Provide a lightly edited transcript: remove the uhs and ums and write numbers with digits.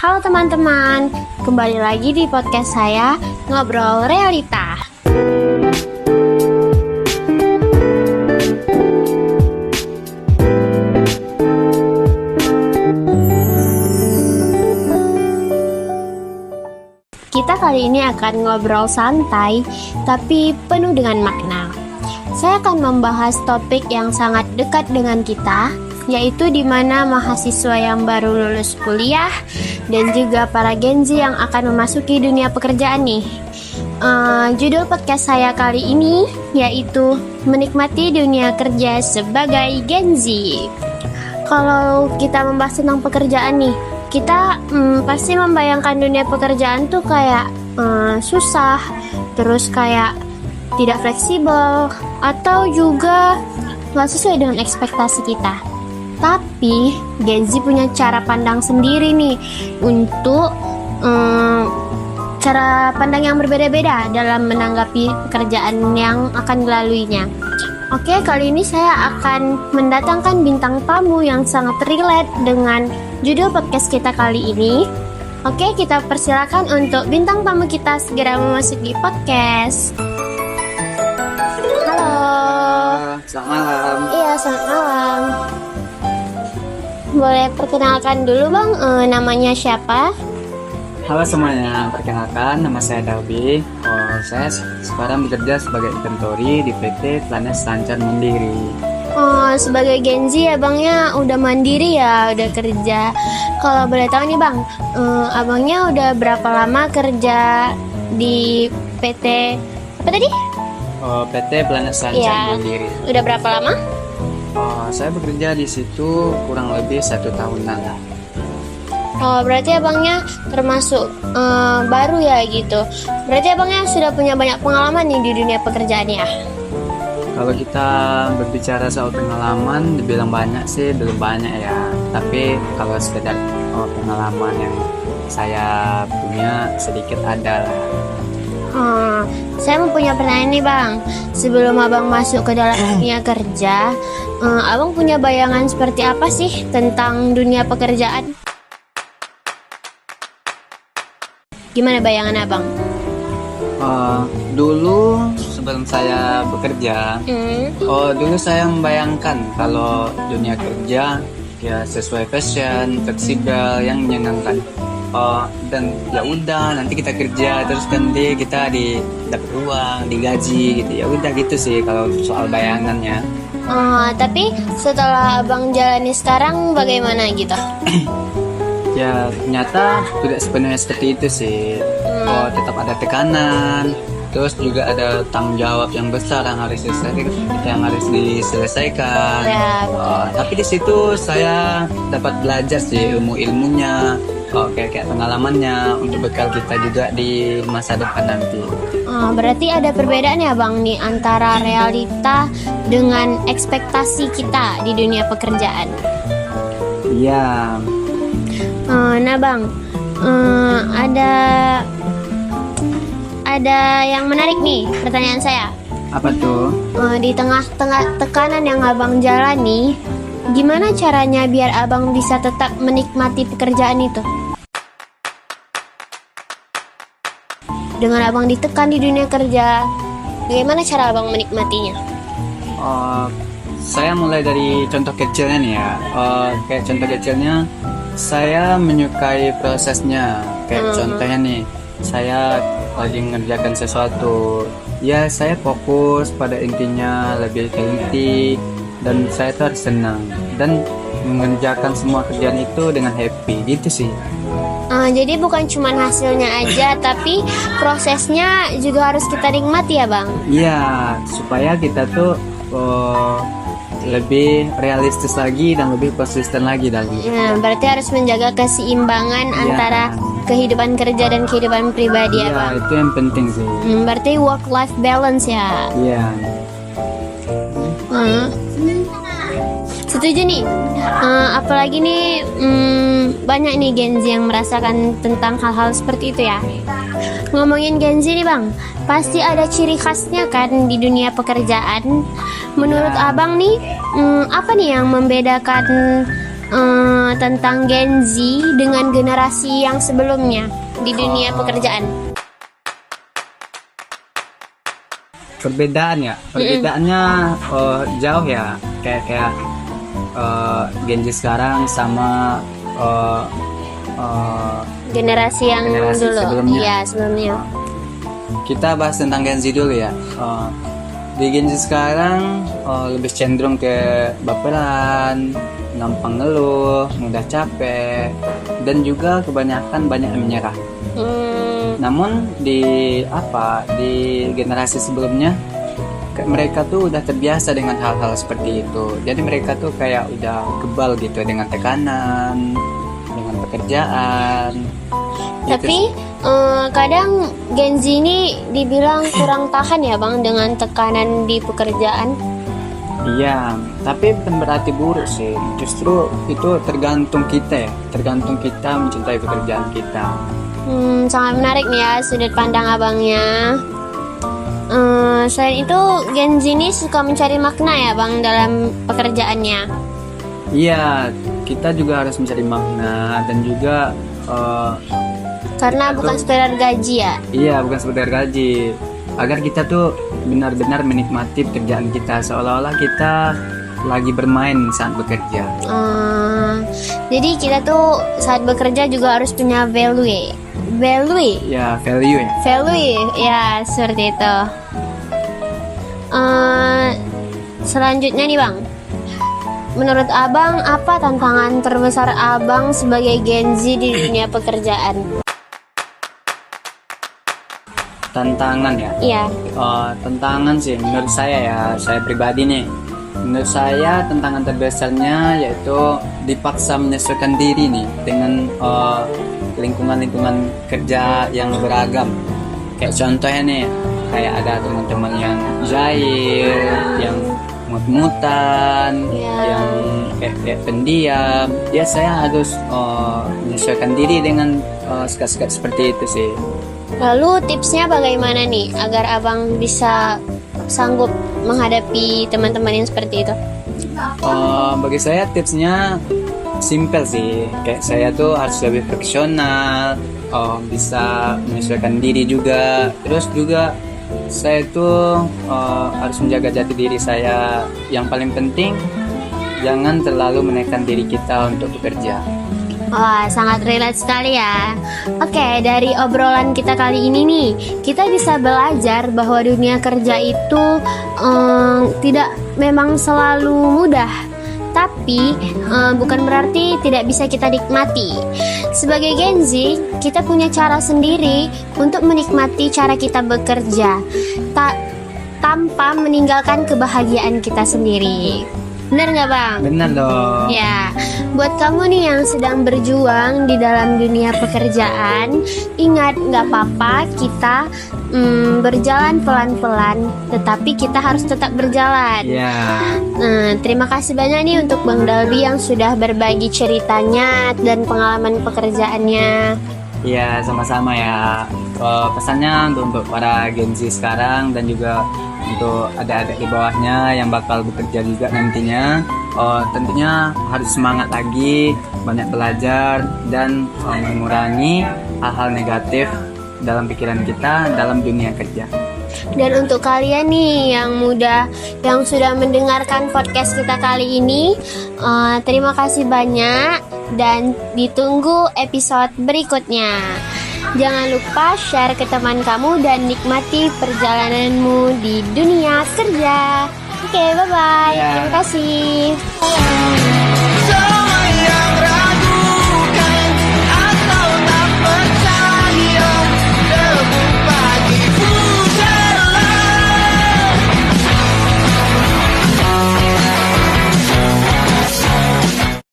Halo teman-teman, kembali lagi di podcast saya, Ngobrol Realita. Kita kali ini akan ngobrol santai, tapi penuh dengan makna. Saya akan membahas topik yang sangat dekat dengan kita, yaitu di mana mahasiswa yang baru lulus kuliah dan juga para Gen Z yang akan memasuki dunia pekerjaan nih. Judul podcast saya kali ini yaitu menikmati dunia kerja sebagai Gen Z. Kalau kita membahas tentang pekerjaan nih, kita pasti membayangkan dunia pekerjaan tuh kayak susah, terus kayak tidak fleksibel, atau juga gak sesuai dengan ekspektasi kita. Tapi Gen Z punya cara pandang sendiri nih untuk cara pandang yang berbeda-beda dalam menanggapi pekerjaan yang akan dilaluinya. Oke, kali ini saya akan mendatangkan bintang tamu yang sangat relate dengan judul podcast kita kali ini. Oke, kita persilakan untuk bintang tamu kita segera memasuki podcast. Halo. Selamat malam. Iya, selamat malam. Boleh perkenalkan dulu Bang, namanya siapa? Halo semuanya, perkenalkan nama saya Dalbi. Saya sekarang bekerja sebagai inventory di PT Planet Selancar Mandiri. Sebagai Gen Z abangnya udah mandiri ya, udah kerja. Kalau boleh tahu nih Bang, abangnya udah berapa lama kerja di PT apa tadi? PT Planet Selancar Mandiri. Udah berapa lama? Saya bekerja di situ kurang lebih 1 tahunan lah. Berarti abangnya termasuk baru ya gitu. Berarti abangnya sudah punya banyak pengalaman nih di dunia pekerjaan ya. Kalau kita berbicara soal pengalaman, dibilang banyak sih belum banyak ya. Tapi kalau sekedar pengalaman yang saya punya sedikit ada lah. Saya mempunyai pertanyaan nih Bang. Sebelum abang masuk ke dalam dunia kerja, abang punya bayangan seperti apa sih tentang dunia pekerjaan? Gimana bayangan abang? Dulu sebelum saya bekerja, dulu saya membayangkan kalau dunia kerja ya sesuai passion, fleksibel, yang menyenangkan. Dan ya udah nanti kita kerja terus nanti kita dapat uang, digaji gitu. Ya udah gitu sih kalau soal bayangannya. Tapi setelah abang jalani sekarang bagaimana gitu? Ya ternyata tidak sepenuhnya seperti itu sih. Tetap ada tekanan, terus juga ada tanggung jawab yang besar yang harus diselesaikan. Tapi di situ saya dapat belajar sih ilmunya, kayak pengalamannya untuk bekal kita juga di masa depan nanti. Berarti ada perbedaan ya Bang nih antara realita dengan ekspektasi kita di dunia pekerjaan. Iya. Nah Bang, ada yang menarik nih pertanyaan saya. Apa tuh? Di tengah-tengah tekanan yang abang jalani, gimana caranya biar abang bisa tetap menikmati pekerjaan itu? Dengan abang ditekan di dunia kerja, bagaimana cara abang menikmatinya? Saya mulai dari contoh kecilnya nih ya. Kayak contoh kecilnya, saya menyukai prosesnya. Kayak contohnya nih, saya lagi mengerjakan sesuatu, ya saya fokus pada intinya, lebih teliti, dan saya tuh harus senang dan mengerjakan semua kerjaan itu dengan happy gitu sih. Jadi bukan cuma hasilnya aja, tapi prosesnya juga harus kita nikmati ya Bang? Iya, supaya kita tuh lebih realistis lagi dan lebih konsisten lagi dalam. Berarti harus menjaga keseimbangan antara kehidupan kerja dan kehidupan pribadi ya Bang? Itu yang penting sih. Berarti work-life balance ya? Iya. Setuju nih. Apalagi nih banyak nih Gen Z yang merasakan tentang hal-hal seperti itu ya. Ngomongin Gen Z nih Bang, pasti ada ciri khasnya kan di dunia pekerjaan. Menurut abang nih, apa nih yang membedakan tentang Gen Z dengan generasi yang sebelumnya di dunia pekerjaan? Perbedaannya jauh ya, kayak Gen Z sekarang sama Generasi yang generasi dulu. sebelumnya. Iya, sebelumnya. Kita bahas tentang Gen Z dulu ya. Di Gen Z sekarang lebih cenderung ke baperan, gampang ngeluh, mudah capek, dan juga kebanyakan banyak yang menyerah. Namun di generasi sebelumnya mereka tuh udah terbiasa dengan hal-hal seperti itu. Jadi mereka tuh kayak udah kebal gitu dengan tekanan, dengan pekerjaan. Tapi kadang Gen Z ini dibilang kurang tahan ya Bang dengan tekanan di pekerjaan. Iya, tapi bukan berarti buruk sih. Justru itu tergantung kita ya, tergantung kita mencintai pekerjaan kita. Sangat menarik nih ya sudut pandang abangnya. Selain itu Gen Z ini suka mencari makna ya Bang dalam pekerjaannya. Iya, kita juga harus mencari makna dan juga Karena bukan sekedar gaji ya. iya, bukan sekedar gaji. Agar kita tuh benar-benar menikmati pekerjaan kita, seolah-olah kita lagi bermain saat bekerja. Jadi kita tuh saat bekerja juga harus punya value. Ya, value ya. Value ya, seperti itu. Selanjutnya nih Bang, menurut abang apa tantangan terbesar abang sebagai Gen Z di dunia pekerjaan? Tantangan ya. Iya. Tantangan sih menurut saya ya, saya pribadi nih. Menurut saya tantangan terbesarnya yaitu dipaksa menyesuaikan diri nih dengan lingkungan kerja yang beragam. Kayak contohnya nih, kayak ada teman-teman yang jahil, yang mut-mutan, yang pendiam. Ya saya harus menyesuaikan diri dengan sikap-sikap seperti itu sih. Lalu tipsnya bagaimana nih agar abang bisa sanggup menghadapi teman-teman yang seperti itu? Bagi saya tipsnya simple sih. Kayak saya tuh harus lebih profesional, bisa menyesuaikan diri juga. Terus juga saya tuh harus menjaga jati diri saya. Yang paling penting jangan terlalu menekan diri kita untuk bekerja. Wah, sangat relate sekali ya. Oke, dari obrolan kita kali ini nih, kita bisa belajar bahwa dunia kerja itu tidak memang selalu mudah, tapi bukan berarti tidak bisa kita nikmati. Sebagai Gen Z, kita punya cara sendiri untuk menikmati cara kita bekerja, tanpa meninggalkan kebahagiaan kita sendiri. Benar nggak Bang? Benar dong. Ya, buat kamu nih yang sedang berjuang di dalam dunia pekerjaan, ingat nggak apa-apa kita berjalan pelan-pelan, tetapi kita harus tetap berjalan. Ya. Terima kasih banyak nih untuk Bang Dalby yang sudah berbagi ceritanya dan pengalaman pekerjaannya. Ya, sama-sama ya. Pesannya untuk para Gen Z sekarang dan juga untuk adik-adik di bawahnya yang bakal bekerja juga nantinya, tentunya harus semangat lagi, banyak belajar dan mengurangi hal-hal negatif dalam pikiran kita dalam dunia kerja. Dan untuk kalian nih yang muda yang sudah mendengarkan podcast kita kali ini, terima kasih banyak dan ditunggu episode berikutnya. Jangan lupa share ke teman kamu dan nikmati perjalananmu di dunia kerja. Oke, bye-bye. Terima kasih.